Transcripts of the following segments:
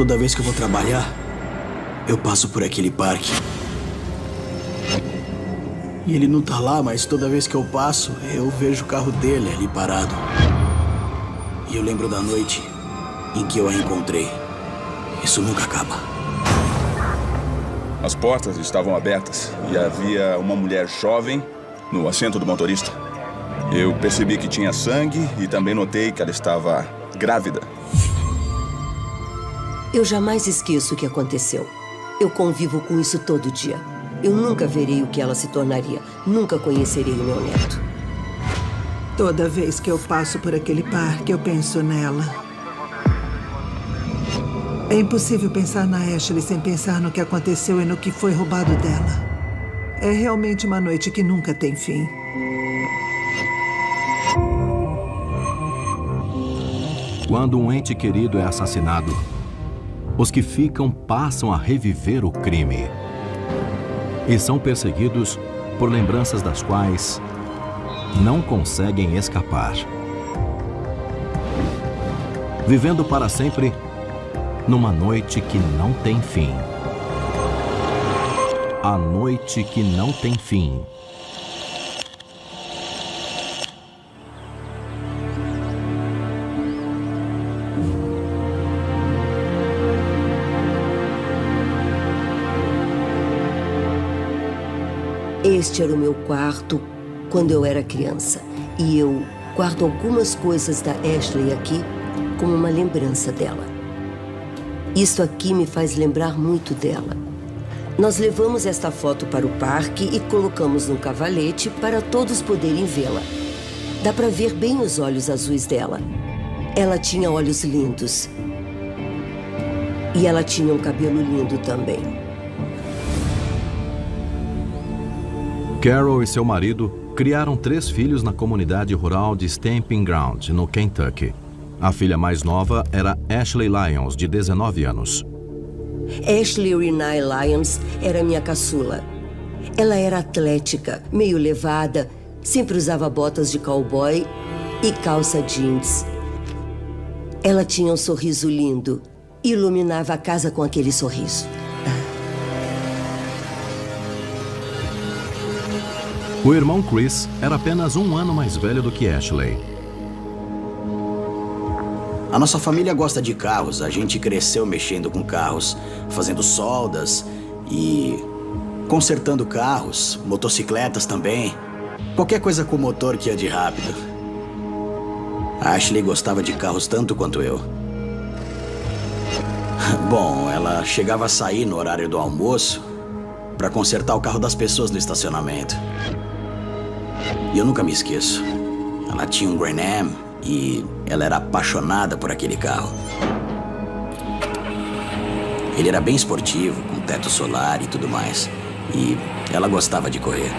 Toda vez que eu vou trabalhar, eu passo por aquele parque. E ele não tá lá, mas toda vez que eu passo, eu vejo o carro dele ali parado. E eu lembro da noite em que eu a encontrei. Isso nunca acaba. As portas estavam abertas e havia uma mulher jovem no assento do motorista. Eu percebi que tinha sangue e também notei que ela estava grávida. Eu jamais esqueço o que aconteceu. Eu convivo com isso todo dia. Eu nunca verei o que ela se tornaria. Nunca conhecerei o meu neto. Toda vez que eu passo por aquele parque, eu penso nela. É impossível pensar na Ashley sem pensar no que aconteceu e no que foi roubado dela. É realmente uma noite que nunca tem fim. Quando um ente querido é assassinado, os que ficam passam a reviver o crime. E são perseguidos por lembranças das quais não conseguem escapar. Vivendo para sempre numa noite que não tem fim. A noite que não tem fim. Este era o meu quarto quando eu era criança. E eu guardo algumas coisas da Ashley aqui como uma lembrança dela. Isso aqui me faz lembrar muito dela. Nós levamos esta foto para o parque e colocamos no cavalete para todos poderem vê-la. Dá para ver bem os olhos azuis dela. Ela tinha olhos lindos. E ela tinha um cabelo lindo também. Carol e seu marido criaram 3 filhos na comunidade rural de Stamping Ground, no Kentucky. A filha mais nova era Ashley Lyons, de 19 anos. Ashley Renee Lyons era minha caçula. Ela era atlética, meio levada, sempre usava botas de cowboy e calça jeans. Ela tinha um sorriso lindo e iluminava a casa com aquele sorriso. O irmão Chris era apenas 1 ano mais velho do que Ashley. A nossa família gosta de carros. A gente cresceu mexendo com carros, fazendo soldas e consertando carros, motocicletas também. Qualquer coisa com motor que ande rápido. A Ashley gostava de carros tanto quanto eu. Bom, ela chegava a sair no horário do almoço para consertar o carro das pessoas no estacionamento. E eu nunca me esqueço. Ela tinha um Grand Am e ela era apaixonada por aquele carro. Ele era bem esportivo, com teto solar e tudo mais. E ela gostava de correr.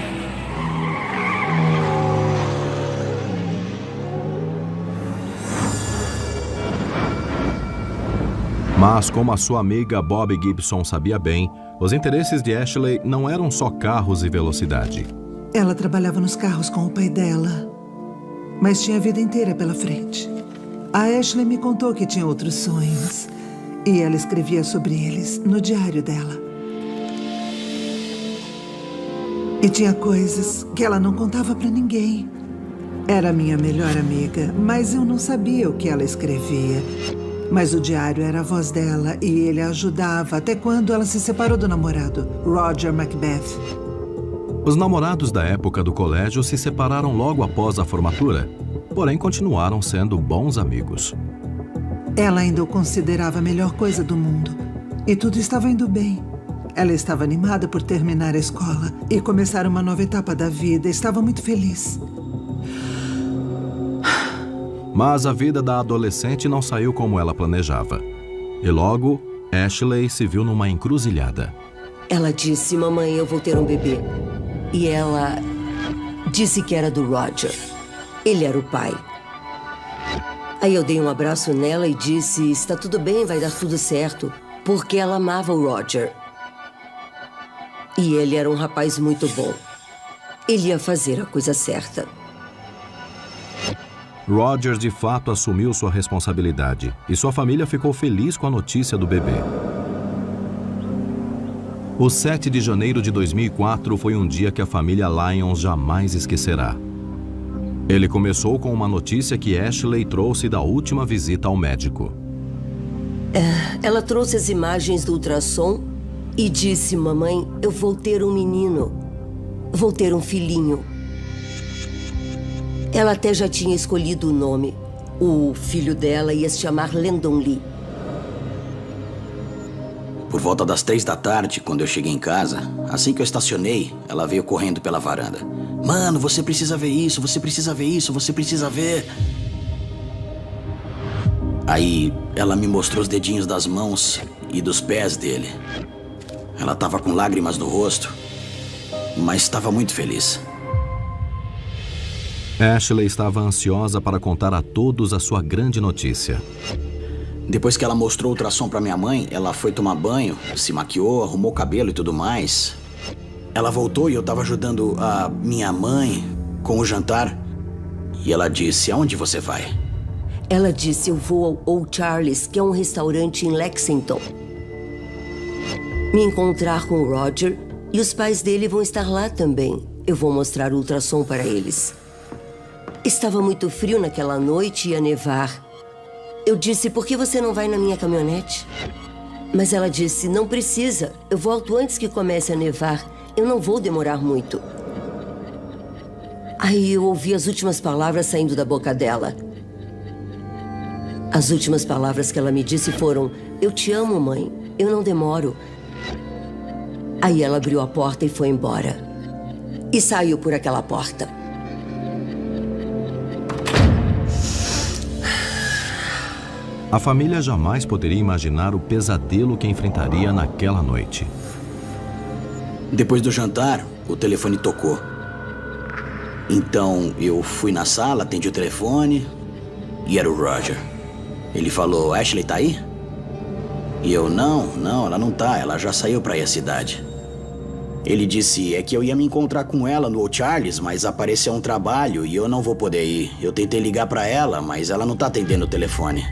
Mas, como a sua amiga Bob Gibson sabia bem, os interesses de Ashley não eram só carros e velocidade. Ela trabalhava nos carros com o pai dela, mas tinha a vida inteira pela frente. A Ashley me contou que tinha outros sonhos e ela escrevia sobre eles no diário dela. E tinha coisas que ela não contava pra ninguém. Era minha melhor amiga, mas eu não sabia o que ela escrevia. Mas o diário era a voz dela e ele a ajudava até quando ela se separou do namorado, Roger Macbeth. Os namorados da época do colégio se separaram logo após a formatura, porém continuaram sendo bons amigos. Ela ainda o considerava a melhor coisa do mundo e tudo estava indo bem. Ela estava animada por terminar a escola e começar uma nova etapa da vida. Estava muito feliz. Mas a vida da adolescente não saiu como ela planejava. E logo, Ashley se viu numa encruzilhada. Ela disse, mamãe, eu vou ter um bebê. E ela disse que era do Roger. Ele era o pai. Aí eu dei um abraço nela e disse, está tudo bem, vai dar tudo certo. Porque ela amava o Roger. E ele era um rapaz muito bom. Ele ia fazer a coisa certa. Roger de fato assumiu sua responsabilidade e sua família ficou feliz com a notícia do bebê. O 7 de janeiro de 2004 foi um dia que a família Lyons jamais esquecerá. Ele começou com uma notícia que Ashley trouxe da última visita ao médico. Ela trouxe as imagens do ultrassom e disse: mamãe, eu vou ter um menino. Vou ter um filhinho. Ela até já tinha escolhido o nome. O filho dela ia se chamar Landon Lee. Por volta das 3 da tarde, quando eu cheguei em casa, assim que eu estacionei, ela veio correndo pela varanda. Mano, você precisa ver isso, você precisa ver isso, você precisa ver. Aí, ela me mostrou os dedinhos das mãos e dos pés dele. Ela estava com lágrimas no rosto, mas estava muito feliz. Ashley estava ansiosa para contar a todos a sua grande notícia. Depois que ela mostrou o ultrassom para minha mãe, ela foi tomar banho, se maquiou, arrumou o cabelo e tudo mais. Ela voltou e eu estava ajudando a minha mãe com o jantar. E ela disse: aonde você vai? Ela disse: eu vou ao Old Charlie's, que é um restaurante em Lexington. Me encontrar com o Roger e os pais dele vão estar lá também. Eu vou mostrar o ultrassom para eles. Estava muito frio naquela noite e ia nevar. Eu disse: por que você não vai na minha caminhonete? Mas ela disse: não precisa, eu volto antes que comece a nevar. Eu não vou demorar muito. Aí eu ouvi as últimas palavras saindo da boca dela. As últimas palavras que ela me disse foram: eu te amo, mãe, eu não demoro. Aí ela abriu a porta e foi embora. E saiu por aquela porta. A família jamais poderia imaginar o pesadelo que enfrentaria naquela noite. Depois do jantar, o telefone tocou. Então eu fui na sala, atendi o telefone e era o Roger. Ele falou: Ashley tá aí? E eu: não, ela não tá, ela já saiu pra ir à cidade. Ele disse: é que eu ia me encontrar com ela no Old Charlie's, mas apareceu um trabalho e eu não vou poder ir. Eu tentei ligar pra ela, mas ela não tá atendendo o telefone.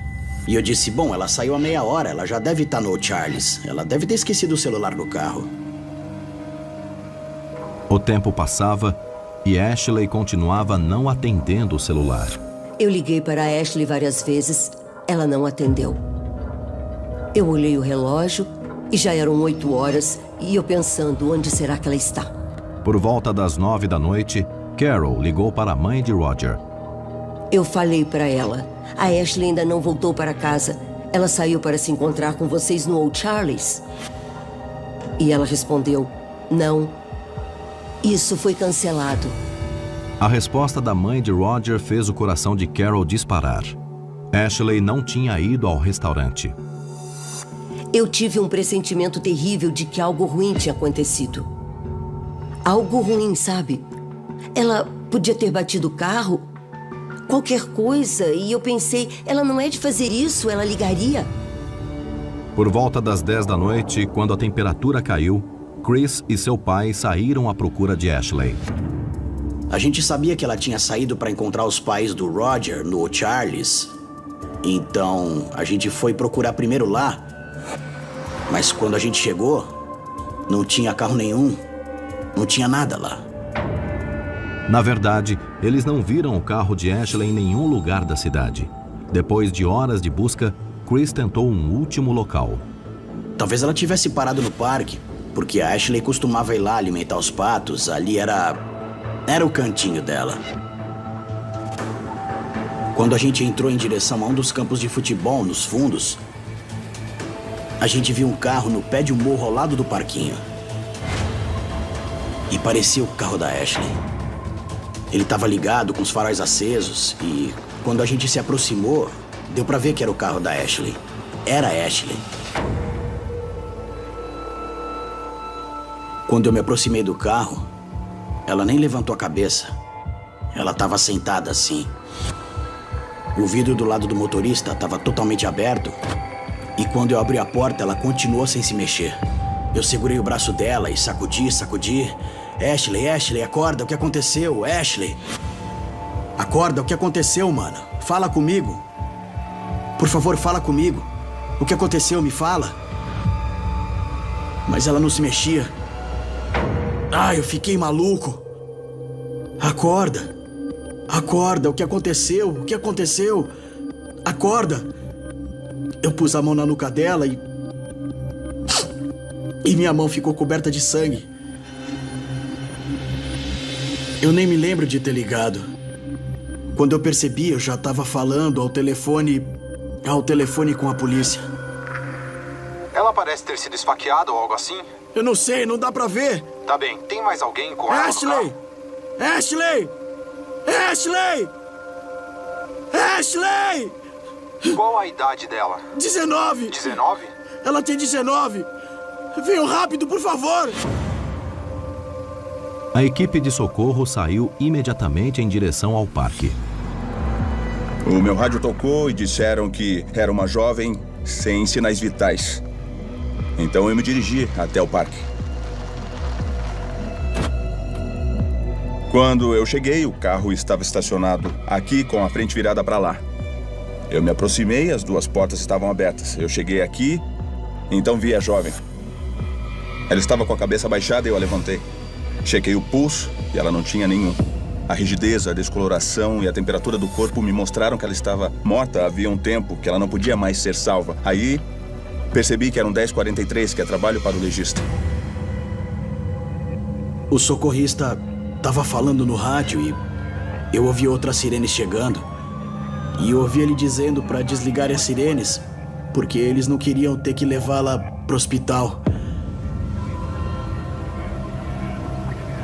E eu disse: bom, ela saiu há meia hora, ela já deve estar no Old Charlie's. Ela deve ter esquecido o celular no carro. O tempo passava e Ashley continuava não atendendo o celular. Eu liguei para a Ashley várias vezes, ela não atendeu. Eu olhei o relógio e já eram 8 horas e eu pensando: onde será que ela está? Por volta das 9 da noite, Carol ligou para a mãe de Roger. Eu falei para ela: a Ashley ainda não voltou para casa. Ela saiu para se encontrar com vocês no Old Charlie's. E ela respondeu: não. Isso foi cancelado. A resposta da mãe de Roger fez o coração de Carol disparar. Ashley não tinha ido ao restaurante. Eu tive um pressentimento terrível de que algo ruim tinha acontecido. Algo ruim, sabe? Ela podia ter batido o carro, qualquer coisa, e eu pensei: ela não é de fazer isso, ela ligaria. Por volta das 10 da noite, quando a temperatura caiu, Chris e seu pai saíram à procura de Ashley. A gente sabia que ela tinha saído para encontrar os pais do Roger no Old Charlie's. Então, a gente foi procurar primeiro lá. Mas quando a gente chegou, não tinha carro nenhum, não tinha nada lá. Na verdade, eles não viram o carro de Ashley em nenhum lugar da cidade. Depois de horas de busca, Chris tentou um último local. Talvez ela tivesse parado no parque, porque a Ashley costumava ir lá alimentar os patos. Ali era o cantinho dela. Quando a gente entrou em direção a um dos campos de futebol, nos fundos, a gente viu um carro no pé de um morro ao lado do parquinho. E parecia o carro da Ashley. Ele estava ligado com os faróis acesos e quando a gente se aproximou, deu pra ver que era o carro da Ashley. Era a Ashley. Quando eu me aproximei do carro, ela nem levantou a cabeça. Ela estava sentada assim. O vidro do lado do motorista estava totalmente aberto. E quando eu abri a porta, ela continuou sem se mexer. Eu segurei o braço dela e sacudi. Ashley, acorda, o que aconteceu? Ashley! Acorda, o que aconteceu, mana? Fala comigo. Por favor, fala comigo. O que aconteceu, me fala. Mas ela não se mexia. Ah, eu fiquei maluco. Acorda. Acorda, o que aconteceu? O que aconteceu? Acorda. Eu pus a mão na nuca dela e minha mão ficou coberta de sangue. Eu nem me lembro de ter ligado. Quando eu percebi, eu já estava falando ao telefone com a polícia. Ela parece ter sido esfaqueada ou algo assim? Eu não sei, não dá pra ver. Tá bem, tem mais alguém com ela no Ashley! carro? Ashley! Ashley! Ashley! Qual a idade dela? 19! 19? Ela tem 19! Venham rápido, por favor! A equipe de socorro saiu imediatamente em direção ao parque. O meu rádio tocou e disseram que era uma jovem sem sinais vitais. Então eu me dirigi até o parque. Quando eu cheguei, o carro estava estacionado aqui com a frente virada para lá. Eu me aproximei, as duas portas estavam abertas. Eu cheguei aqui, então vi a jovem. Ela estava com a cabeça baixada e eu a levantei. Chequei o pulso e ela não tinha nenhum. A rigidez, a descoloração e a temperatura do corpo me mostraram que ela estava morta havia um tempo, que ela não podia mais ser salva. Aí, percebi que era um 1043, que é trabalho para o legista. O socorrista estava falando no rádio e eu ouvi outras sirenes chegando. E eu ouvi ele dizendo para desligar as sirenes, porque eles não queriam ter que levá-la pro hospital.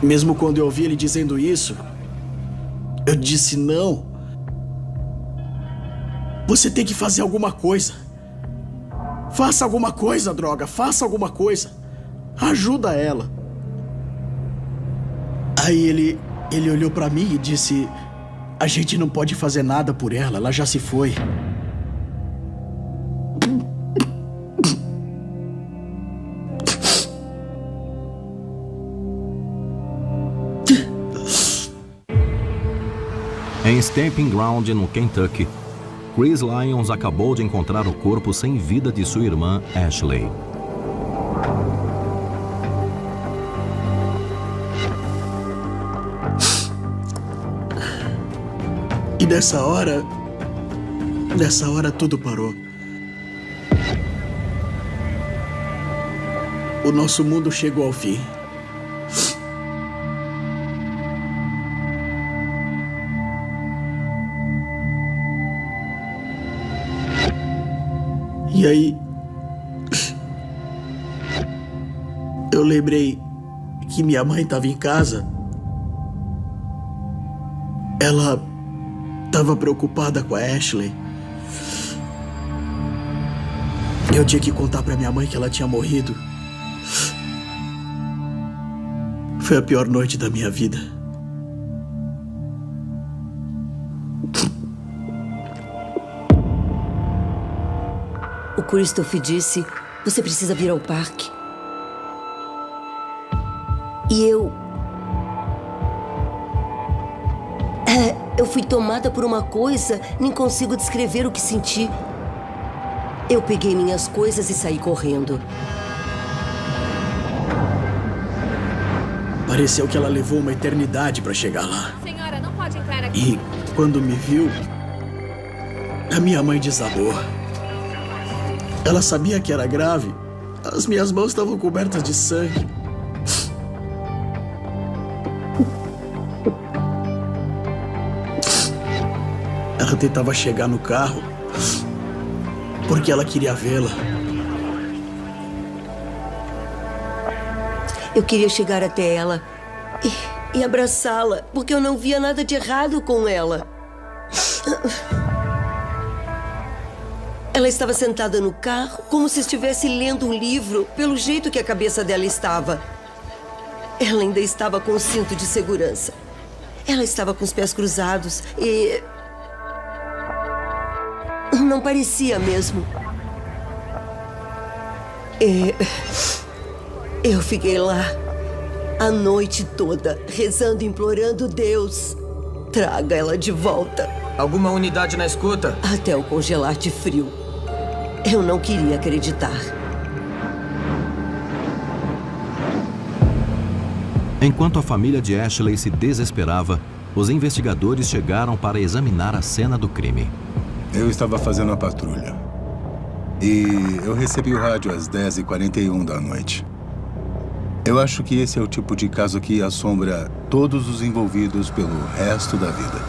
Mesmo quando eu ouvi ele dizendo isso, eu disse não. Você tem que fazer alguma coisa. Faça alguma coisa, droga. Faça alguma coisa. Ajuda ela. Aí ele olhou pra mim e disse: a gente não pode fazer nada por ela. Ela já se foi. Em Stamping Ground, no Kentucky, Chris Lyons acabou de encontrar o corpo sem vida de sua irmã, Ashley. E nessa hora tudo parou. O nosso mundo chegou ao fim. E aí, eu lembrei que minha mãe estava em casa. Ela estava preocupada com a Ashley. Eu tinha que contar para minha mãe que ela tinha morrido. Foi a pior noite da minha vida. O Christoph disse: você precisa vir ao parque. E eu fui tomada por uma coisa, nem consigo descrever o que senti. Eu peguei minhas coisas e saí correndo. Pareceu que ela levou uma eternidade para chegar lá. Senhora, não pode entrar aqui. E quando me viu, a minha mãe desabou. Ela sabia que era grave. As minhas mãos estavam cobertas de sangue. Ela tentava chegar no carro porque ela queria vê-la. Eu queria chegar até ela e abraçá-la, porque eu não via nada de errado com ela. Ela estava sentada no carro, como se estivesse lendo um livro, pelo jeito que a cabeça dela estava. Ela ainda estava com o cinto de segurança. Ela estava com os pés cruzados e... não parecia mesmo. Eu fiquei lá a noite toda, rezando, implorando Deus. Traga ela de volta. Alguma unidade na escuta? Até o congelar de frio. Eu não queria acreditar. Enquanto a família de Ashley se desesperava, os investigadores chegaram para examinar a cena do crime. Eu estava fazendo a patrulha. E eu recebi o rádio às 10h41 da noite. Eu acho que esse é o tipo de caso que assombra todos os envolvidos pelo resto da vida.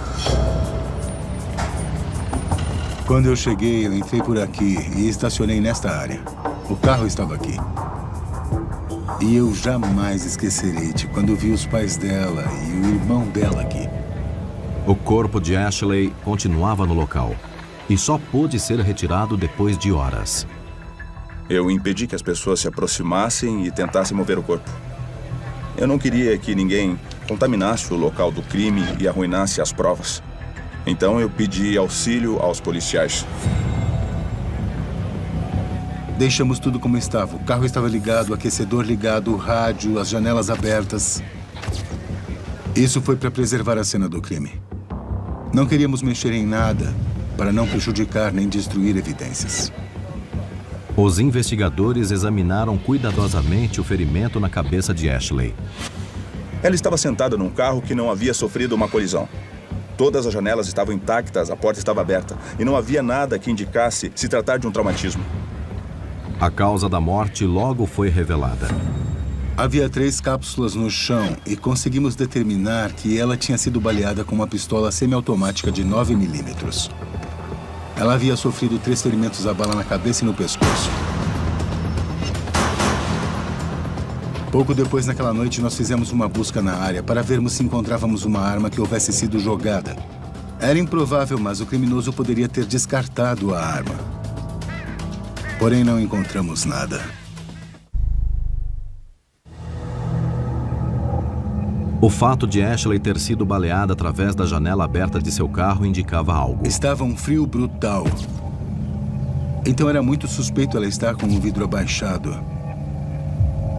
Quando eu cheguei, eu entrei por aqui e estacionei nesta área. O carro estava aqui. E eu jamais esquecerei de quando vi os pais dela e o irmão dela aqui. O corpo de Ashley continuava no local e só pôde ser retirado depois de horas. Eu impedi que as pessoas se aproximassem e tentassem mover o corpo. Eu não queria que ninguém contaminasse o local do crime e arruinasse as provas. Então eu pedi auxílio aos policiais. Deixamos tudo como estava. O carro estava ligado, o aquecedor ligado, o rádio, as janelas abertas. Isso foi para preservar a cena do crime. Não queríamos mexer em nada para não prejudicar nem destruir evidências. Os investigadores examinaram cuidadosamente o ferimento na cabeça de Ashley. Ela estava sentada num carro que não havia sofrido uma colisão. Todas as janelas estavam intactas, a porta estava aberta e não havia nada que indicasse se tratar de um traumatismo. A causa da morte logo foi revelada. Havia 3 cápsulas no chão e conseguimos determinar que ela tinha sido baleada com uma pistola semiautomática de 9mm. Ela havia sofrido 3 ferimentos a bala na cabeça e no pescoço. Pouco depois, naquela noite, nós fizemos uma busca na área para vermos se encontrávamos uma arma que houvesse sido jogada. Era improvável, mas o criminoso poderia ter descartado a arma. Porém, não encontramos nada. O fato de Ashley ter sido baleada através da janela aberta de seu carro indicava algo. Estava um frio brutal. Então era muito suspeito ela estar com o vidro abaixado.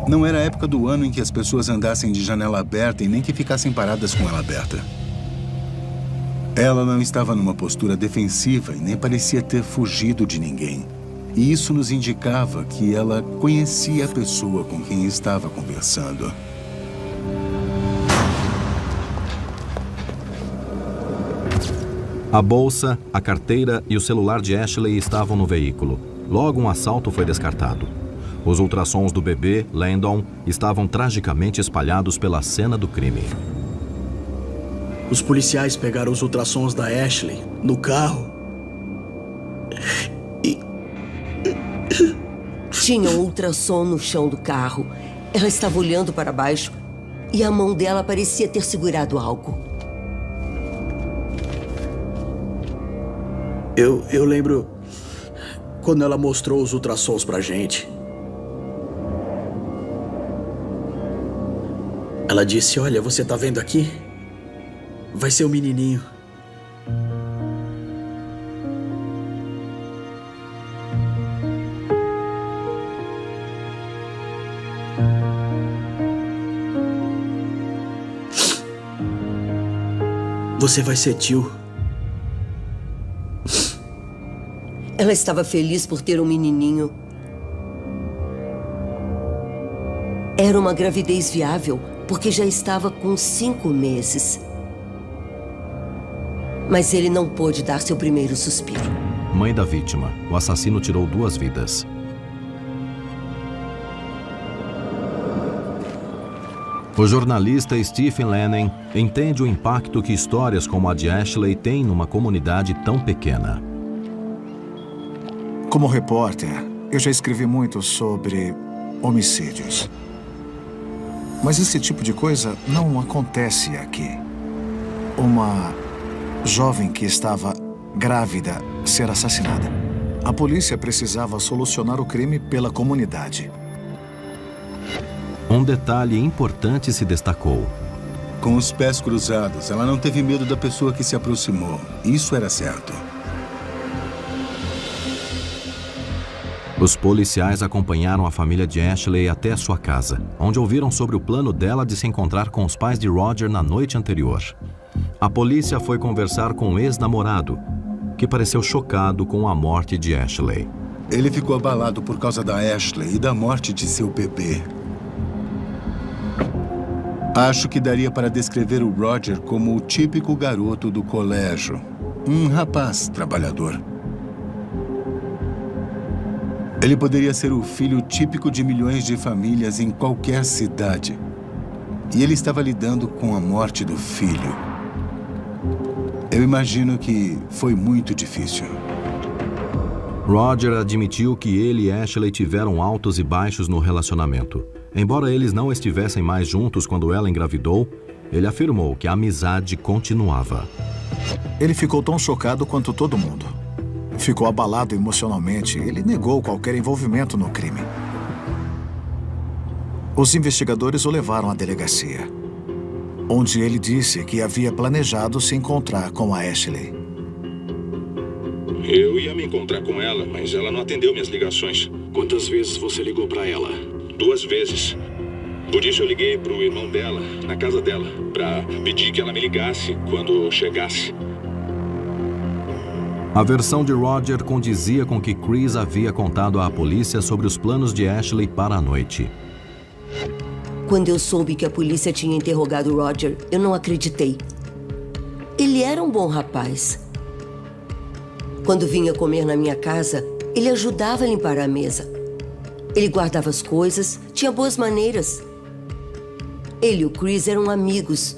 Não era a época do ano em que as pessoas andassem de janela aberta e nem que ficassem paradas com ela aberta. Ela não estava numa postura defensiva e nem parecia ter fugido de ninguém. E isso nos indicava que ela conhecia a pessoa com quem estava conversando. A bolsa, a carteira e o celular de Ashley estavam no veículo. Logo, um assalto foi descartado. Os ultrassons do bebê, Landon, estavam tragicamente espalhados pela cena do crime. Os policiais pegaram os ultrassons da Ashley no carro e... Tinha um ultrassom no chão do carro. Ela estava olhando para baixo e a mão dela parecia ter segurado algo. Eu lembro quando ela mostrou os ultrassons pra gente. Ela disse, olha, você tá vendo aqui? Vai ser um menininho. Você vai ser tio. Ela estava feliz por ter um menininho. Era uma gravidez viável, porque já estava com 5 meses. Mas ele não pôde dar seu primeiro suspiro. Mãe da vítima, o assassino tirou 2 vidas. O jornalista Stephen Lennon entende o impacto que histórias como a de Ashley têm numa comunidade tão pequena. Como repórter, eu já escrevi muito sobre homicídios. Mas esse tipo de coisa não acontece aqui. Uma jovem que estava grávida ser assassinada. A polícia precisava solucionar o crime pela comunidade. Um detalhe importante se destacou. Com os pés cruzados, ela não teve medo da pessoa que se aproximou. Isso era certo. Os policiais acompanharam a família de Ashley até a sua casa, onde ouviram sobre o plano dela de se encontrar com os pais de Roger na noite anterior. A polícia foi conversar com o ex-namorado, que pareceu chocado com a morte de Ashley. Ele ficou abalado por causa da Ashley e da morte de seu bebê. Acho que daria para descrever o Roger como o típico garoto do colégio. Um rapaz trabalhador. Ele poderia ser o filho típico de milhões de famílias em qualquer cidade. E ele estava lidando com a morte do filho. Eu imagino que foi muito difícil. Roger admitiu que ele e Ashley tiveram altos e baixos no relacionamento. Embora eles não estivessem mais juntos quando ela engravidou, ele afirmou que a amizade continuava. Ele ficou tão chocado quanto todo mundo. Ficou abalado emocionalmente. Ele negou qualquer envolvimento no crime. Os investigadores o levaram à delegacia, onde ele disse que havia planejado se encontrar com a Ashley. Eu ia me encontrar com ela, mas ela não atendeu minhas ligações. Quantas vezes você ligou para ela? 2 vezes. Por isso eu liguei pro irmão dela, na casa dela, para pedir que ela me ligasse quando chegasse. A versão de Roger condizia com o que Chris havia contado à polícia sobre os planos de Ashley para a noite. Quando eu soube que a polícia tinha interrogado Roger, eu não acreditei. Ele era um bom rapaz. Quando vinha comer na minha casa, ele ajudava a limpar a mesa. Ele guardava as coisas, tinha boas maneiras. Ele e o Chris eram amigos.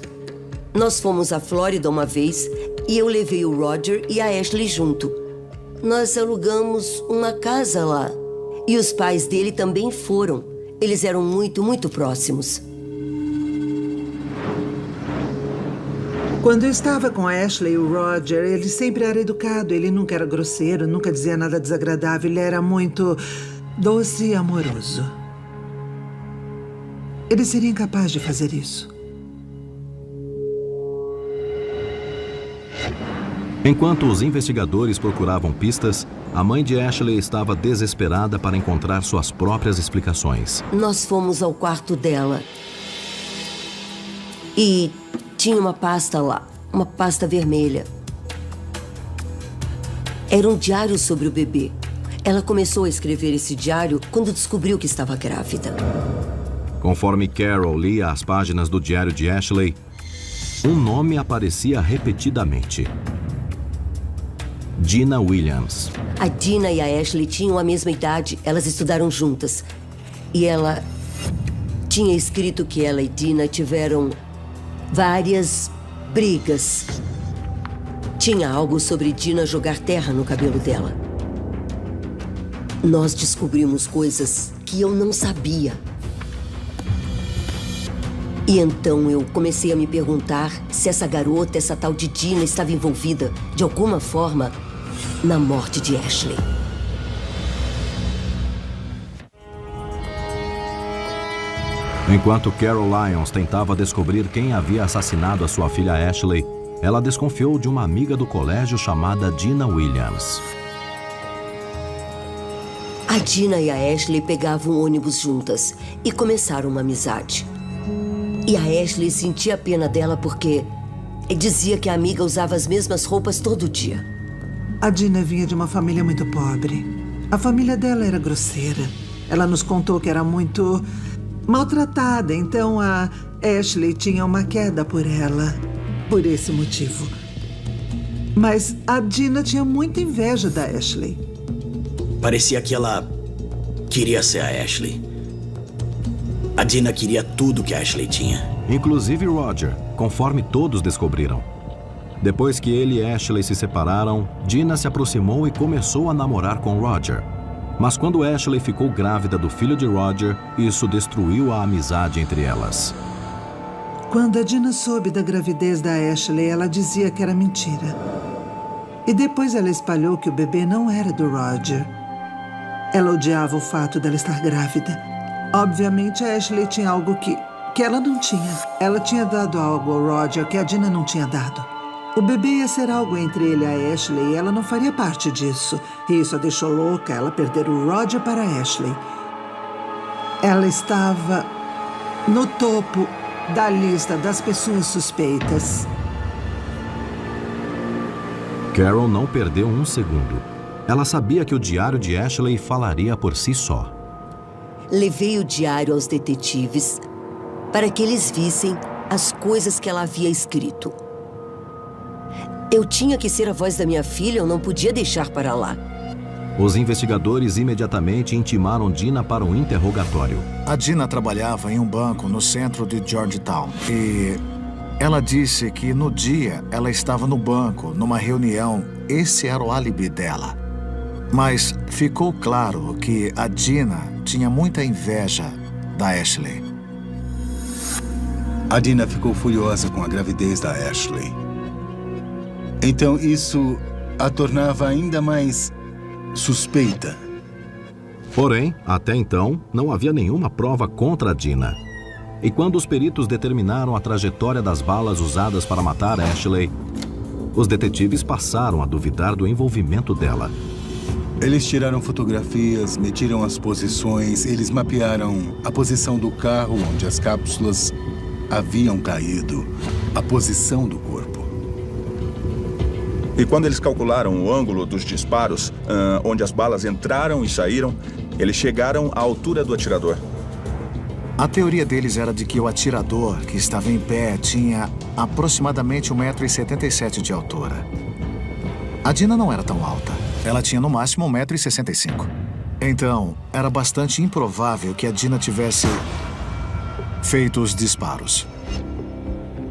Nós fomos à Flórida uma vez e eu levei o Roger e a Ashley junto. Nós alugamos uma casa lá. E os pais dele também foram. Eles eram muito, muito próximos. Quando eu estava com a Ashley e o Roger, ele sempre era educado. Ele nunca era grosseiro, nunca dizia nada desagradável. Ele era muito doce e amoroso. Ele seria incapaz de fazer isso. Enquanto os investigadores procuravam pistas, a mãe de Ashley estava desesperada para encontrar suas próprias explicações. Nós fomos ao quarto dela. E tinha uma pasta lá, uma pasta vermelha. Era um diário sobre o bebê. Ela começou a escrever esse diário quando descobriu que estava grávida. Conforme Carol lia as páginas do diário de Ashley, um nome aparecia repetidamente. Dina Williams. A Dina e a Ashley tinham a mesma idade, elas estudaram juntas. E ela tinha escrito que ela e Dina tiveram várias brigas. Tinha algo sobre Dina jogar terra no cabelo dela. Nós descobrimos coisas que eu não sabia. E então eu comecei a me perguntar se essa garota, essa tal de Dina, estava envolvida, de alguma forma, na morte de Ashley. Enquanto Carol Lyons tentava descobrir quem havia assassinado a sua filha Ashley, ela desconfiou de uma amiga do colégio chamada Dina Williams. A Dina e a Ashley pegavam ônibus juntas e começaram uma amizade. E a Ashley sentia pena dela porque dizia que a amiga usava as mesmas roupas todo dia. A Dina vinha de uma família muito pobre. A família dela era grosseira. Ela nos contou que era muito maltratada, então a Ashley tinha uma queda por ela, por esse motivo. Mas a Dina tinha muita inveja da Ashley. Parecia que ela queria ser a Ashley. A Dina queria tudo que a Ashley tinha. Inclusive Roger, conforme todos descobriram. Depois que ele e Ashley se separaram, Dina se aproximou e começou a namorar com Roger. Mas quando Ashley ficou grávida do filho de Roger, isso destruiu a amizade entre elas. Quando a Dina soube da gravidez da Ashley, ela dizia que era mentira. E depois ela espalhou que o bebê não era do Roger. Ela odiava o fato dela estar grávida. Obviamente, a Ashley tinha algo que ela não tinha. Ela tinha dado algo ao Roger que a Dina não tinha dado. O bebê ia ser algo entre ele e a Ashley e ela não faria parte disso. E isso a deixou louca, ela perder o Roger para a Ashley. Ela estava no topo da lista das pessoas suspeitas. Carol não perdeu um segundo. Ela sabia que o diário de Ashley falaria por si só. Levei o diário aos detetives para que eles vissem as coisas que ela havia escrito. Eu tinha que ser a voz da minha filha, eu não podia deixar para lá. Os investigadores imediatamente intimaram Dina para um interrogatório. A Dina trabalhava em um banco no centro de Georgetown e ela disse que no dia ela estava no banco, numa reunião. Esse era o álibi dela. Mas ficou claro que a Dina tinha muita inveja da Ashley. A Dina ficou furiosa com a gravidez da Ashley. Então isso a tornava ainda mais suspeita. Porém, até então, não havia nenhuma prova contra a Dina. E quando os peritos determinaram a trajetória das balas usadas para matar Ashley, os detetives passaram a duvidar do envolvimento dela. Eles tiraram fotografias, mediram as posições, eles mapearam a posição do carro onde as cápsulas haviam caído, a posição do corpo. E quando eles calcularam o ângulo dos disparos, onde as balas entraram e saíram, eles chegaram à altura do atirador. A teoria deles era de que o atirador, que estava em pé, tinha aproximadamente 1,77 m de altura. A Dina não era tão alta. Ela tinha no máximo 1,65 m. Então, era bastante improvável que a Dina tivesse feito os disparos.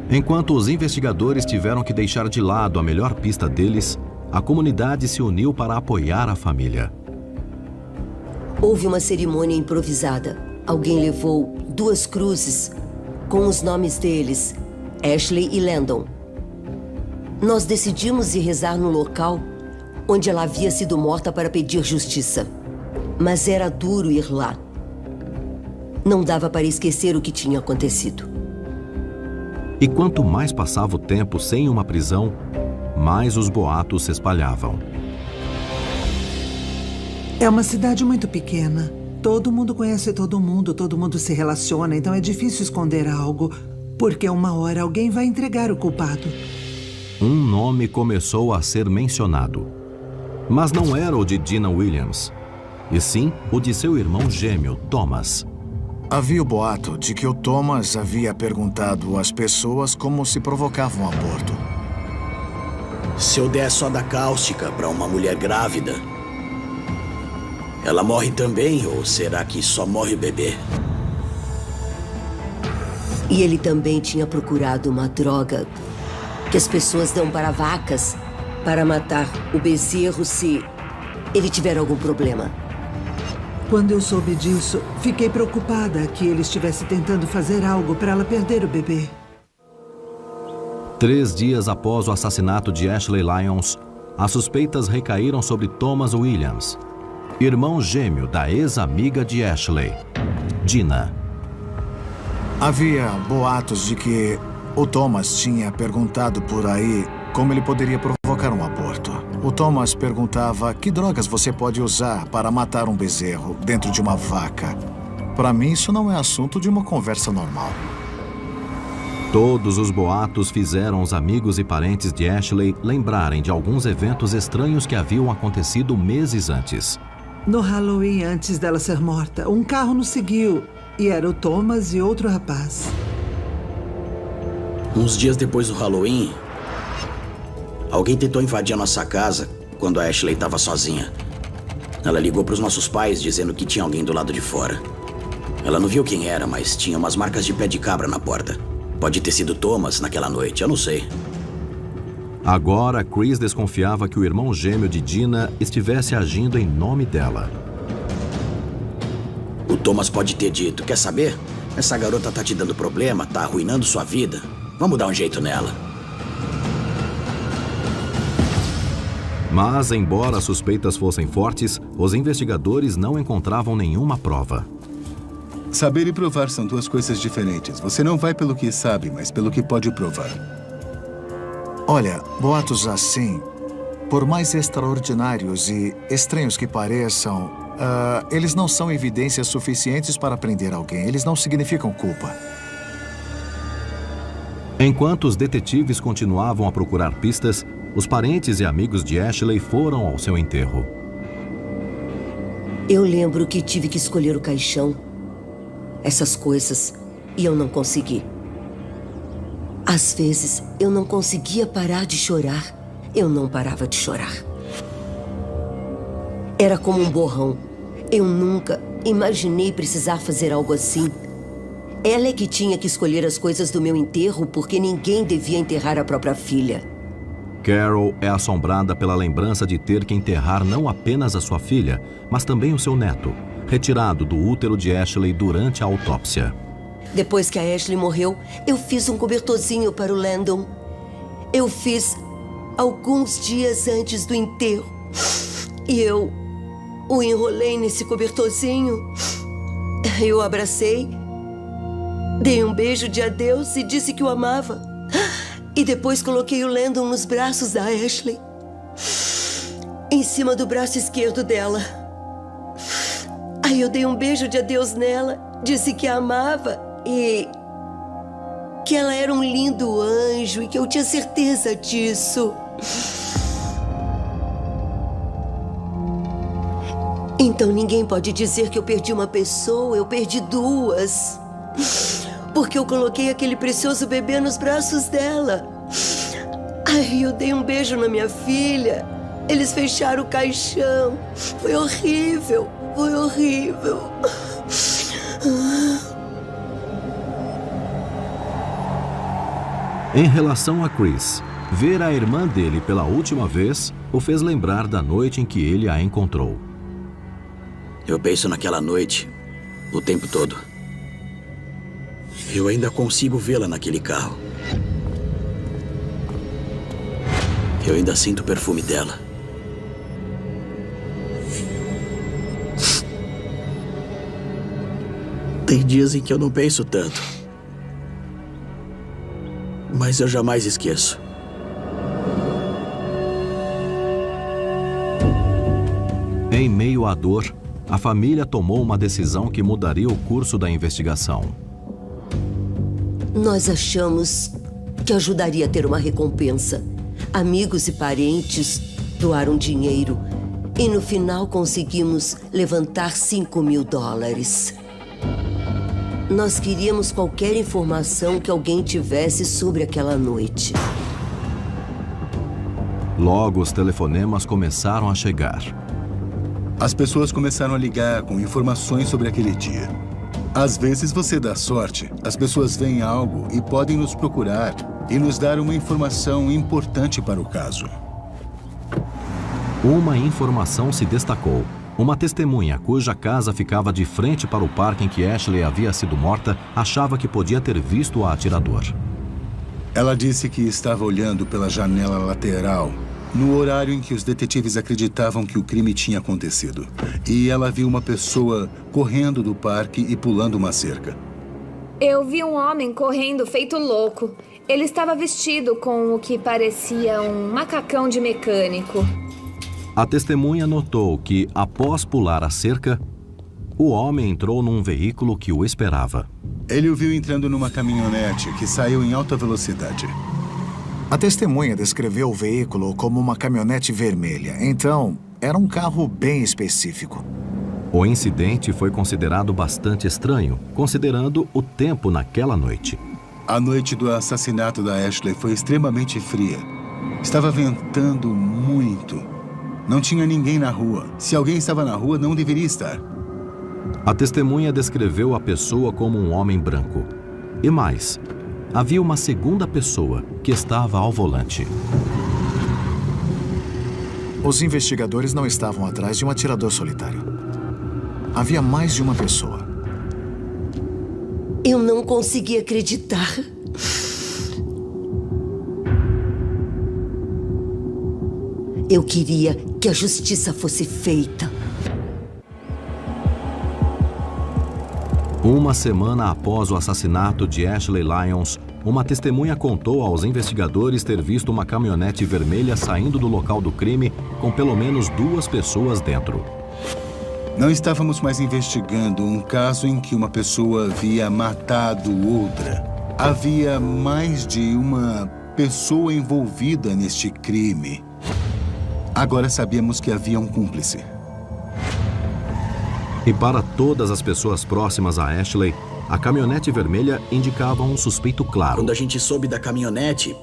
Enquanto os investigadores tiveram que deixar de lado a melhor pista deles, a comunidade se uniu para apoiar a família. Houve uma cerimônia improvisada. Alguém levou 2 cruzes com os nomes deles, Ashley e Landon. Nós decidimos ir rezar no local onde ela havia sido morta para pedir justiça. Mas era duro ir lá. Não dava para esquecer o que tinha acontecido. E quanto mais passava o tempo sem uma prisão, mais os boatos se espalhavam. É uma cidade muito pequena. Todo mundo conhece todo mundo se relaciona, então é difícil esconder algo, porque uma hora alguém vai entregar o culpado. Um nome começou a ser mencionado. Mas não era o de Dina Williams, e sim o de seu irmão gêmeo, Thomas. Havia o boato de que o Thomas havia perguntado às pessoas como se provocava um aborto. Se eu der soda cáustica para uma mulher grávida, ela morre também, ou será que só morre o bebê? E ele também tinha procurado uma droga que as pessoas dão para vacas para matar o bezerro se ele tiver algum problema. Quando eu soube disso, fiquei preocupada que ele estivesse tentando fazer algo para ela perder o bebê. 3 dias após o assassinato de Ashley Lyons, as suspeitas recaíram sobre Thomas Williams, irmão gêmeo da ex-amiga de Ashley, Dina. Havia boatos de que o Thomas tinha perguntado por aí como ele poderia provocar um aborto. O Thomas perguntava que drogas você pode usar para matar um bezerro dentro de uma vaca. Para mim, isso não é assunto de uma conversa normal. Todos os boatos fizeram os amigos e parentes de Ashley lembrarem de alguns eventos estranhos que haviam acontecido meses antes. No Halloween, antes dela ser morta, um carro nos seguiu. E era o Thomas e outro rapaz. Uns dias depois do Halloween, alguém tentou invadir a nossa casa quando a Ashley estava sozinha. Ela ligou para os nossos pais dizendo que tinha alguém do lado de fora. Ela não viu quem era, mas tinha umas marcas de pé de cabra na porta. Pode ter sido Thomas naquela noite, eu não sei. Agora, Chris desconfiava que o irmão gêmeo de Dina estivesse agindo em nome dela. O Thomas pode ter dito, quer saber? Essa garota tá te dando problema, tá arruinando sua vida. Vamos dar um jeito nela. Mas, embora as suspeitas fossem fortes, os investigadores não encontravam nenhuma prova. Saber e provar são 2 coisas diferentes. Você não vai pelo que sabe, mas pelo que pode provar. Olha, boatos assim, por mais extraordinários e estranhos que pareçam, eles não são evidências suficientes para prender alguém. Eles não significam culpa. Enquanto os detetives continuavam a procurar pistas, os parentes e amigos de Ashley foram ao seu enterro. Eu lembro que tive que escolher o caixão, essas coisas, e eu não consegui. Às vezes, eu não conseguia parar de chorar. Eu não parava de chorar. Era como um borrão. Eu nunca imaginei precisar fazer algo assim. Ela é que tinha que escolher as coisas do meu enterro porque ninguém devia enterrar a própria filha. Carol é assombrada pela lembrança de ter que enterrar não apenas a sua filha, mas também o seu neto, retirado do útero de Ashley durante a autópsia. Depois que a Ashley morreu, eu fiz um cobertorzinho para o Landon. Eu fiz alguns dias antes do enterro. E eu o enrolei nesse cobertorzinho. Eu o abracei, dei um beijo de adeus e disse que o amava. E depois coloquei o Landon nos braços da Ashley, em cima do braço esquerdo dela. Aí eu dei um beijo de adeus nela, disse que a amava e que ela era um lindo anjo e que eu tinha certeza disso. Então ninguém pode dizer que eu perdi uma pessoa, eu perdi duas. Porque eu coloquei aquele precioso bebê nos braços dela. Aí eu dei um beijo na minha filha. Eles fecharam o caixão. Foi horrível, foi horrível. Em relação a Chris, ver a irmã dele pela última vez o fez lembrar da noite em que ele a encontrou. Eu penso naquela noite o tempo todo. Eu ainda consigo vê-la naquele carro. Eu ainda sinto o perfume dela. Tem dias em que eu não penso tanto. Mas eu jamais esqueço. Em meio à dor, a família tomou uma decisão que mudaria o curso da investigação. Nós achamos que ajudaria a ter uma recompensa. Amigos e parentes doaram dinheiro e no final conseguimos levantar $5.000. Nós queríamos qualquer informação que alguém tivesse sobre aquela noite. Logo, os telefonemas começaram a chegar. As pessoas começaram a ligar com informações sobre aquele dia. Às vezes você dá sorte, as pessoas veem algo e podem nos procurar e nos dar uma informação importante para o caso. Uma informação se destacou. Uma testemunha cuja casa ficava de frente para o parque em que Ashley havia sido morta achava que podia ter visto o atirador. Ela disse que estava olhando pela janela lateral no horário em que os detetives acreditavam que o crime tinha acontecido. E ela viu uma pessoa correndo do parque e pulando uma cerca. Eu vi um homem correndo feito louco. Ele estava vestido com o que parecia um macacão de mecânico. A testemunha notou que, após pular a cerca, o homem entrou num veículo que o esperava. Ele o viu entrando numa caminhonete que saiu em alta velocidade. A testemunha descreveu o veículo como uma caminhonete vermelha. Então, era um carro bem específico. O incidente foi considerado bastante estranho, considerando o tempo naquela noite. A noite do assassinato da Ashley foi extremamente fria. Estava ventando muito. Não tinha ninguém na rua. Se alguém estava na rua, não deveria estar. A testemunha descreveu a pessoa como um homem branco. E mais, havia uma segunda pessoa que estava ao volante. Os investigadores não estavam atrás de um atirador solitário. Havia mais de uma pessoa. Eu não consegui acreditar. Eu queria que a justiça fosse feita. Uma semana após o assassinato de Ashley Lyons, uma testemunha contou aos investigadores ter visto uma caminhonete vermelha saindo do local do crime com pelo menos 2 pessoas dentro. Não estávamos mais investigando um caso em que uma pessoa havia matado outra. Havia mais de uma pessoa envolvida neste crime. Agora sabíamos que havia um cúmplice. E para todas as pessoas próximas a Ashley, a caminhonete vermelha indicava um suspeito claro. Quando a gente soube da caminhonete,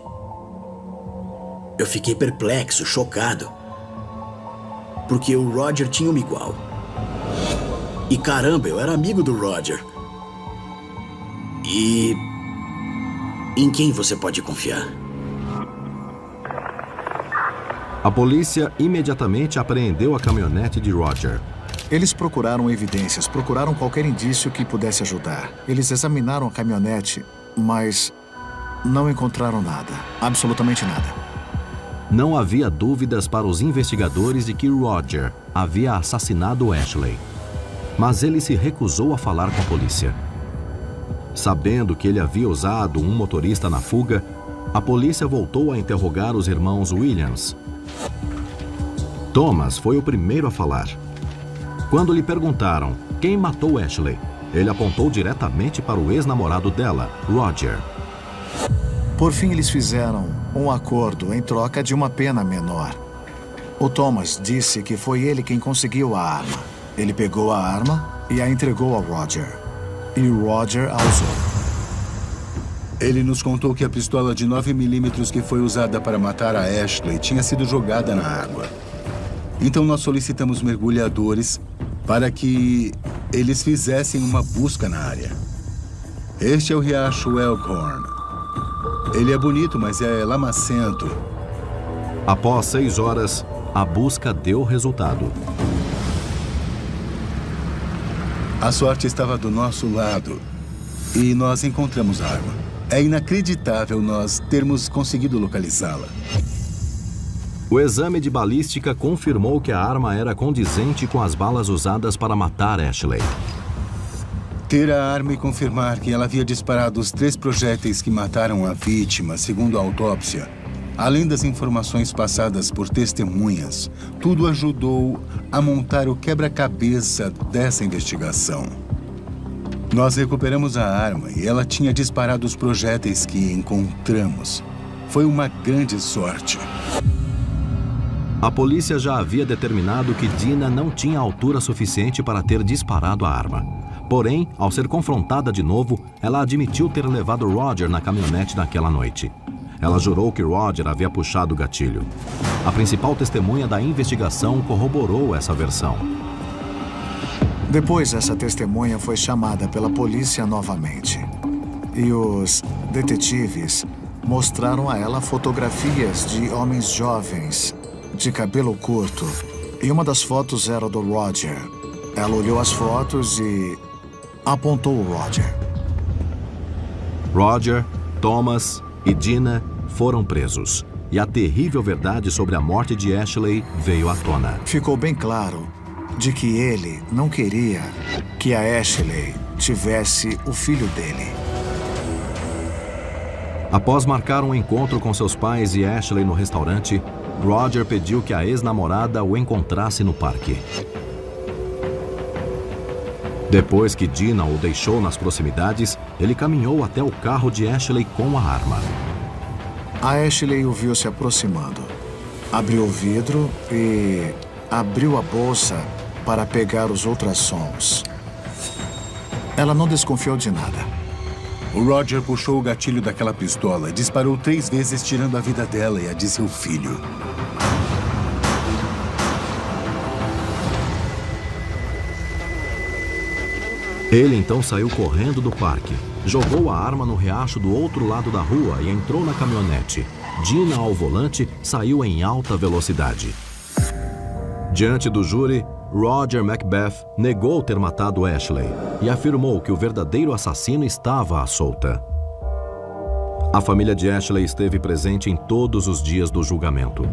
eu fiquei perplexo, chocado. Porque o Roger tinha uma igual. E caramba, eu era amigo do Roger. E... em quem você pode confiar? A polícia imediatamente apreendeu a caminhonete de Roger. Eles procuraram evidências, procuraram qualquer indício que pudesse ajudar. Eles examinaram a caminhonete, mas não encontraram nada. Absolutamente nada. Não havia dúvidas para os investigadores de que Roger havia assassinado Ashley. Mas ele se recusou a falar com a polícia. Sabendo que ele havia usado um motorista na fuga, a polícia voltou a interrogar os irmãos Williams. Thomas foi o primeiro a falar. Quando lhe perguntaram quem matou Ashley, ele apontou diretamente para o ex-namorado dela, Roger. Por fim, eles fizeram um acordo em troca de uma pena menor. O Thomas disse que foi ele quem conseguiu a arma. Ele pegou a arma e a entregou ao Roger. E o Roger a usou. Ele nos contou que a pistola de 9mm que foi usada para matar a Ashley tinha sido jogada na água. Então nós solicitamos mergulhadores para que eles fizessem uma busca na área. Este é o riacho Elkhorn. Ele é bonito, mas é lamacento. Após 6 horas, a busca deu resultado. A sorte estava do nosso lado e nós encontramos a arma. É inacreditável nós termos conseguido localizá-la. O exame de balística confirmou que a arma era condizente com as balas usadas para matar Ashley. Ter a arma e confirmar que ela havia disparado os 3 projéteis que mataram a vítima, segundo a autópsia, além das informações passadas por testemunhas, tudo ajudou a montar o quebra-cabeça dessa investigação. Nós recuperamos a arma e ela tinha disparado os projéteis que encontramos. Foi uma grande sorte. A polícia já havia determinado que Dina não tinha altura suficiente para ter disparado a arma. Porém, ao ser confrontada de novo, ela admitiu ter levado Roger na caminhonete naquela noite. Ela jurou que Roger havia puxado o gatilho. A principal testemunha da investigação corroborou essa versão. Depois, essa testemunha foi chamada pela polícia novamente. E os detetives mostraram a ela fotografias de homens jovens, de cabelo curto. E uma das fotos era do Roger. Ela olhou as fotos e apontou o Roger. Roger, Thomas e Dina foram presos. E a terrível verdade sobre a morte de Ashley veio à tona. Ficou bem claro de que ele não queria que a Ashley tivesse o filho dele. Após marcar um encontro com seus pais e Ashley no restaurante, Roger pediu que a ex-namorada o encontrasse no parque. Depois que Dina o deixou nas proximidades, ele caminhou até o carro de Ashley com a arma. A Ashley o viu se aproximando. Abriu o vidro e abriu a bolsa para pegar os ultrassons. Ela não desconfiou de nada. O Roger puxou o gatilho daquela pistola e disparou 3 vezes, tirando a vida dela e a de seu filho. Ele então saiu correndo do parque, jogou a arma no riacho do outro lado da rua e entrou na caminhonete. Dina, ao volante, saiu em alta velocidade. Diante do júri, Roger Macbeth negou ter matado Ashley e afirmou que o verdadeiro assassino estava à solta. A família de Ashley esteve presente em todos os dias do julgamento.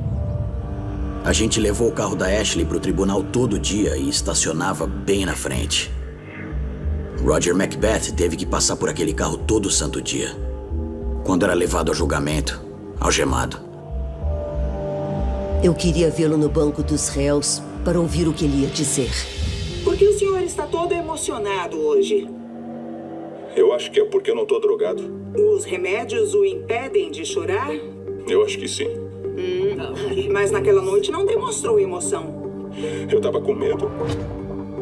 A gente levou o carro da Ashley para o tribunal todo dia e estacionava bem na frente. Roger Macbeth teve que passar por aquele carro todo santo dia. Quando era levado ao julgamento, algemado. Eu queria vê-lo no banco dos réus para ouvir o que ele ia dizer. Por que o senhor está todo emocionado hoje? Eu acho que é porque eu não tô drogado. Os remédios o impedem de chorar? Eu acho que sim. Mas naquela noite não demonstrou emoção. Eu tava com medo.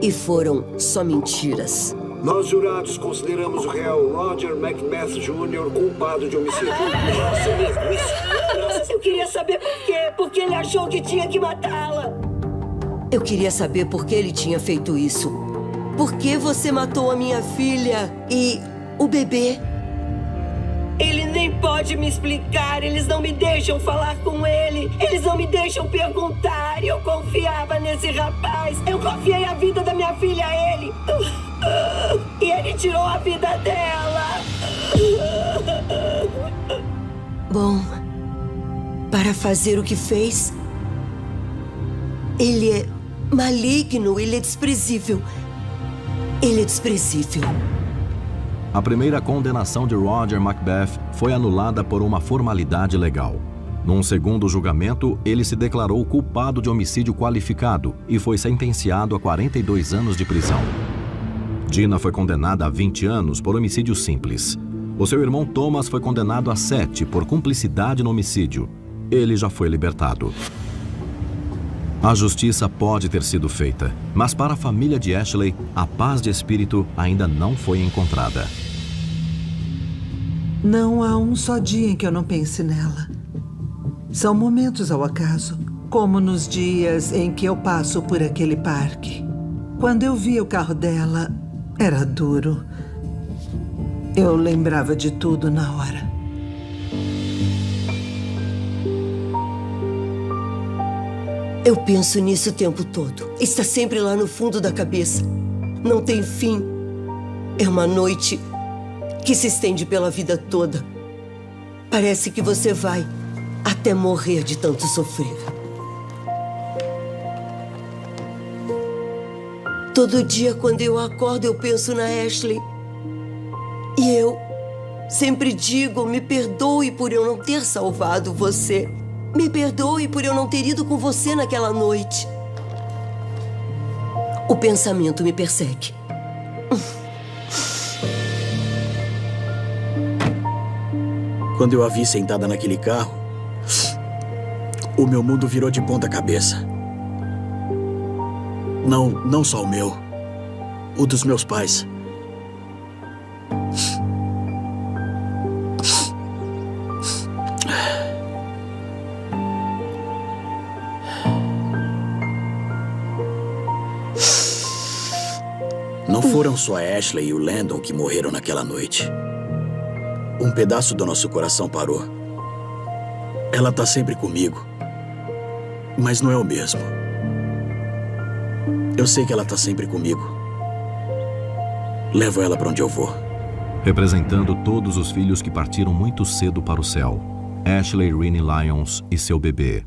E foram só mentiras. Nós, jurados, consideramos o réu Roger Macbeth Jr. culpado de homicídio. Nossa, mesmo isso? Nossa, eu queria saber por quê. Porque ele achou que tinha que matá-la. Eu queria saber por que ele tinha feito isso. Por que você matou a minha filha e o bebê? Ele nem pode me explicar. Eles não me deixam falar com ele. Eles não me deixam perguntar. Eu confiava nesse rapaz. Eu confiei a vida da minha filha a ele. E ele tirou a vida dela. Bom, para fazer o que fez, ele é maligno, ele é desprezível. Ele é desprezível. A primeira condenação de Roger Macbeth foi anulada por uma formalidade legal. Num segundo julgamento, ele se declarou culpado de homicídio qualificado e foi sentenciado a 42 anos de prisão. Dina foi condenada a 20 anos por homicídio simples. O seu irmão Thomas foi condenado a 7 por cumplicidade no homicídio. Ele já foi libertado. A justiça pode ter sido feita, mas para a família de Ashley, a paz de espírito ainda não foi encontrada. Não há um só dia em que eu não pense nela. São momentos ao acaso, como nos dias em que eu passo por aquele parque. Quando eu via o carro dela, era duro. Eu lembrava de tudo na hora. Eu penso nisso o tempo todo. Está sempre lá no fundo da cabeça. Não tem fim. É uma noite que se estende pela vida toda. Parece que você vai até morrer de tanto sofrer. Todo dia, quando eu acordo, eu penso na Ashley. E eu sempre digo, me perdoe por eu não ter salvado você. Me perdoe por eu não ter ido com você naquela noite. O pensamento me persegue. Quando eu a vi sentada naquele carro, o meu mundo virou de ponta cabeça. Não só o meu, o dos meus pais. Não foram só a Ashley e o Landon que morreram naquela noite. Um pedaço do nosso coração parou. Ela tá sempre comigo, mas não é o mesmo. Eu sei que ela tá sempre comigo. Levo ela pra onde eu vou. Representando todos os filhos que partiram muito cedo para o céu, Ashley Rinne Lyons e seu bebê.